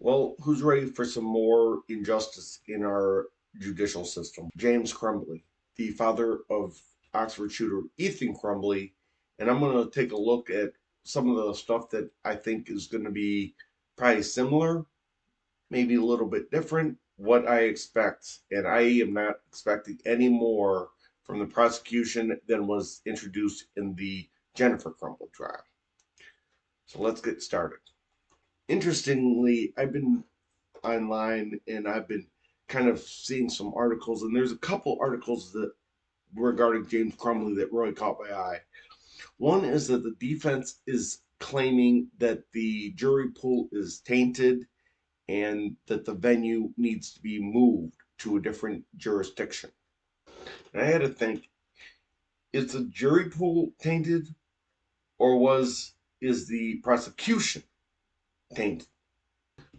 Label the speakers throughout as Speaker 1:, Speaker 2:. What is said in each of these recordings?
Speaker 1: Well, who's ready for some more injustice in our judicial system? James Crumbley, the father of Oxford shooter Ethan Crumbley, and I'm going to take a look at some of the stuff that I think is going to be probably similar, maybe a little bit different, what I expect, and I am not expecting any more from the prosecution than was introduced in the Jennifer Crumbley trial. So let's get started. Interestingly, I've been online and I've been kind of seeing some articles, and there's a couple articles that regarding James Crumbley that really caught my eye. One is that the defense is claiming that the jury pool is tainted and that the venue needs to be moved to a different jurisdiction. And I had to think, is the jury pool tainted or is the prosecution tainted?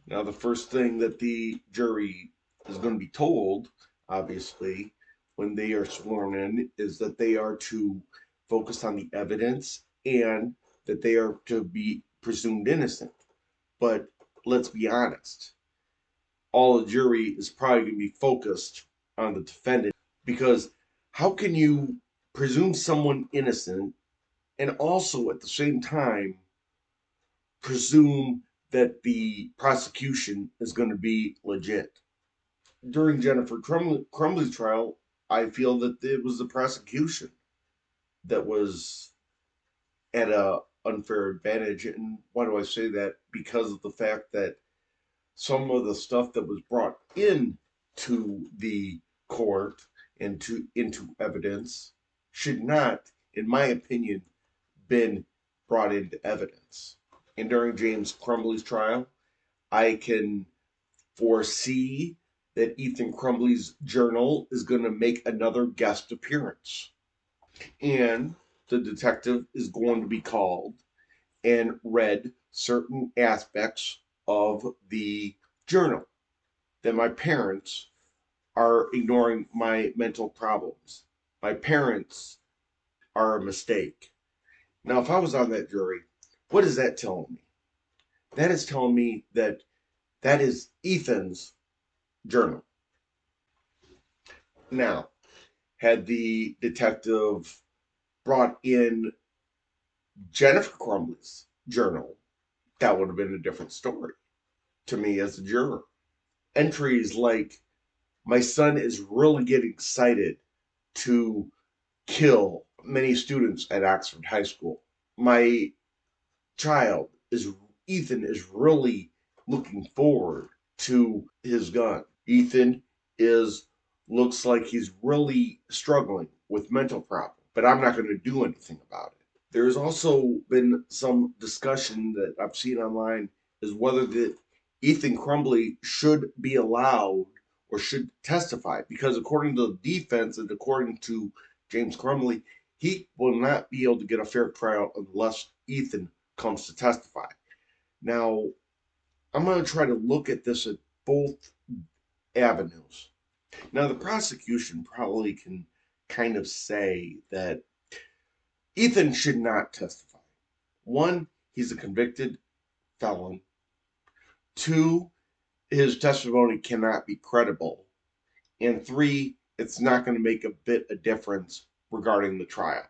Speaker 1: Now, the first thing that the jury is going to be told, obviously, when they are sworn in, is that they are to focus on the evidence and that they are to be presumed innocent. But let's be honest, all the jury is probably going to be focused on the defendant because how can you presume someone innocent and also at the same time presume that the prosecution is going to be legit? During Jennifer Crumbley's trial, I feel that it was the prosecution that was at a unfair advantage. And why do I say that? Because of the fact that some of the stuff that was brought in to the court and into evidence should not, in my opinion, been brought into evidence. And during James Crumbley's trial, I can foresee that Ethan Crumbley's journal is going to make another guest appearance. And the detective is going to be called and read certain aspects of the journal that my parents are ignoring my mental problems. My parents are a mistake. Now, if I was on that jury, what is that telling me? That is telling me that that is Ethan's journal. Now, had the detective brought in Jennifer Crumbley's journal, that would have been a different story to me as a juror. Entries like, my son is really getting excited to kill many students at Oxford High School. My child is, Ethan is really looking forward to his gun. Ethan is looks like he's really struggling with mental problems, but I'm not going to do anything about it. There's also been some discussion that I've seen online is whether that Ethan Crumbley should be allowed or should testify because according to the defense and according to James Crumbley, he will not be able to get a fair trial unless Ethan comes to testify. Now, I'm going to try to look at this at both avenues. Now, the prosecution probably can kind of say that Ethan should not testify. One, he's a convicted felon. Two, his testimony cannot be credible. And three, it's not going to make a bit of difference regarding the trial.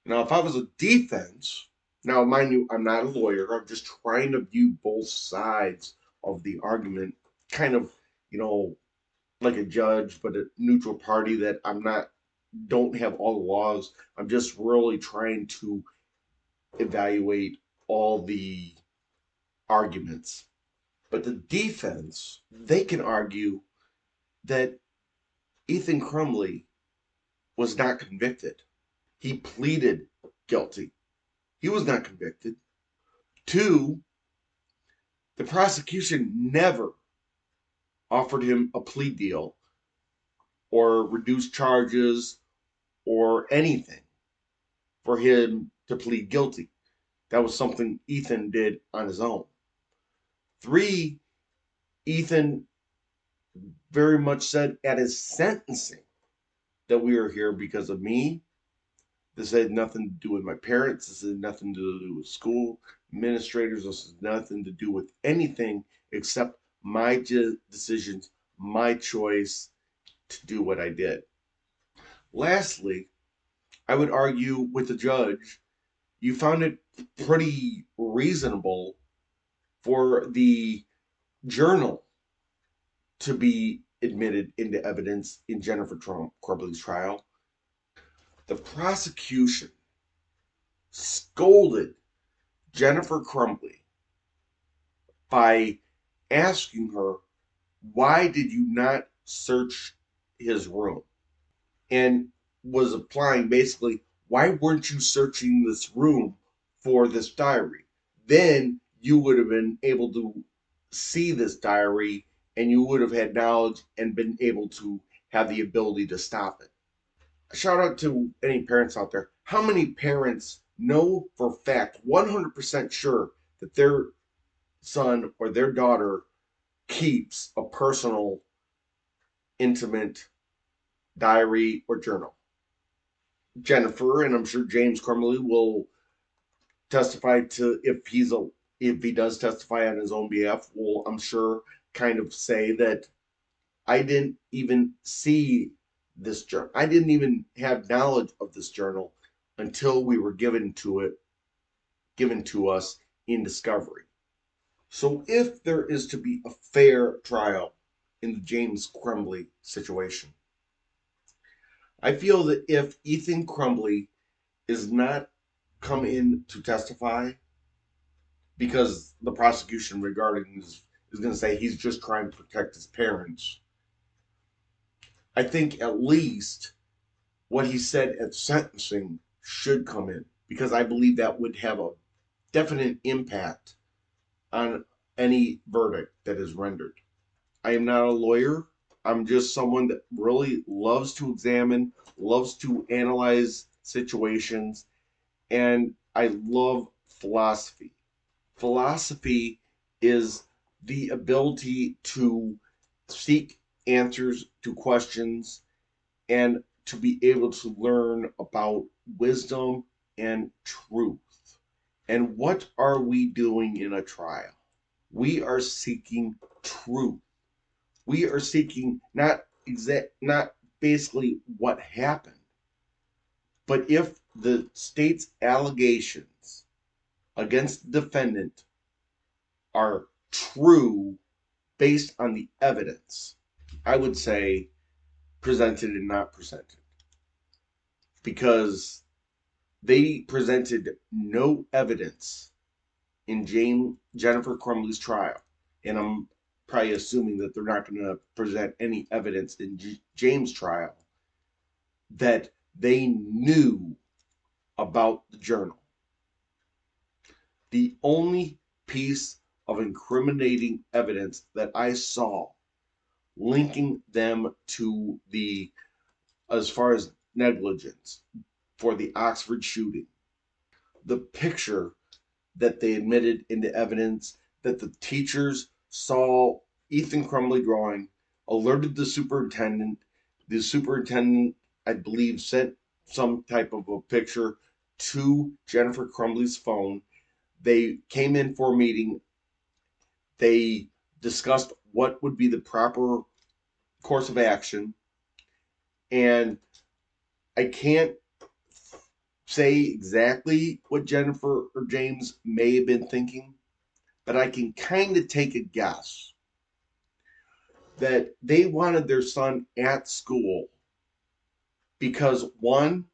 Speaker 1: Now, if I was a defense, now mind you, I'm not a lawyer. I'm just trying to view both sides of the argument, kind of, you know, like a judge, but a neutral party that don't have all the laws. I'm just really trying to evaluate all the arguments. But the defense, they can argue that Ethan Crumbley was not convicted. He pleaded guilty. He was not convicted. Two, the prosecution never offered him a plea deal or reduced charges or anything for him to plead guilty. That was something Ethan did on his own. Three, Ethan very much said at his sentencing that we are here because of me This had nothing to do with my parents. This had nothing to do with school administrators. This has nothing to do with anything except my decisions, my choice to do what I did. Lastly, I would argue with the judge, you found it pretty reasonable for the journal to be admitted into evidence in Jennifer Crumbley's trial. The prosecution scolded Jennifer Crumbley by asking her, why did you not search his room? And was applying basically, why weren't you searching this room for this diary? Then you would have been able to see this diary and you would have had knowledge and been able to have the ability to stop it. Shout out to any parents out there. How many parents know for a fact, 100% sure, that their son or their daughter keeps a personal, intimate diary or journal? Jennifer, and I'm sure James Crumbley will testify to, if he does testify on his own behalf, will, I'm sure, kind of say that I didn't even see this journal. I didn't even have knowledge of this journal until we were given to us in discovery. So if there is to be a fair trial in the James Crumbley situation, I feel that if Ethan Crumbley is not come in to testify, because the prosecution regarding this is going to say he's just trying to protect his parents, I think at least what he said at sentencing should come in, because I believe that would have a definite impact on any verdict that is rendered. I am not a lawyer. I'm just someone that really loves to examine, loves to analyze situations, and I love philosophy. Philosophy is the ability to seek answers to questions and to be able to learn about wisdom and truth. And what are we doing in a trial? We are seeking truth. We are seeking not basically what happened, but if the state's allegations against the defendant are true based on the evidence, I would say presented and not presented, because they presented no evidence in Jennifer Crumbley's trial, and I'm probably assuming that they're not going to present any evidence in James' trial, that they knew about the journal. The only piece of incriminating evidence that I saw linking them to as far as negligence for the Oxford shooting, the picture that they admitted into evidence that the teachers saw Ethan Crumbley drawing, alerted the superintendent. The superintendent, I believe, sent some type of a picture to Jennifer Crumbley's phone. They came in for a meeting. They discussed what would be the proper course of action. And I can't say exactly what Jennifer or James may have been thinking, but I can kind of take a guess that they wanted their son at school because, one,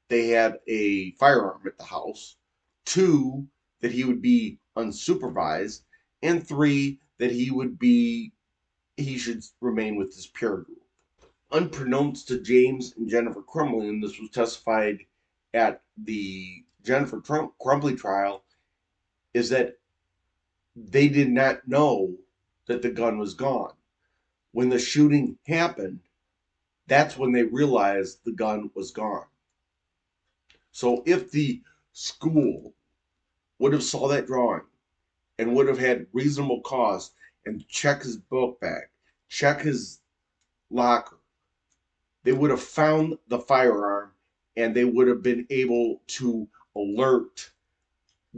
Speaker 1: they had a firearm at the house, two, that he would be unsupervised, and three, that he should remain with his peer group. Unbeknownst to James and Jennifer Crumbley, and this was testified at the Jennifer Crumbley trial, is that they did not know that the gun was gone. When the shooting happened, that's when they realized the gun was gone. So if the school would have saw that drawing and would have had reasonable cause and check his book bag, check his locker, they would have found the firearm and they would have been able to alert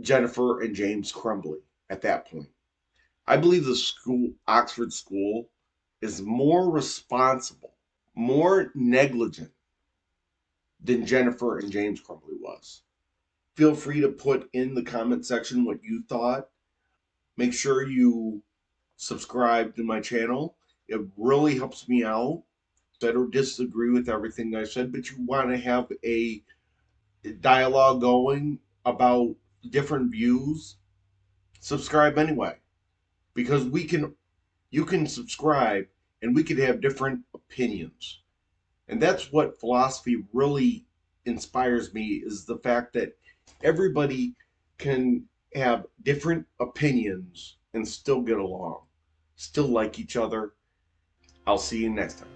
Speaker 1: Jennifer and James Crumbley at that point. I believe the school, Oxford School, is more responsible, more negligent than Jennifer and James Crumbley was. Feel free to put in the comment section what you thought. Make sure you subscribe to my channel. It really helps me out. I don't disagree with everything I said, but you want to have a dialogue going about different views, subscribe anyway. Because you can subscribe and we could have different opinions. And that's what philosophy really inspires me, is the fact that everybody can have different opinions and still get along, still like each other. I'll see you next time.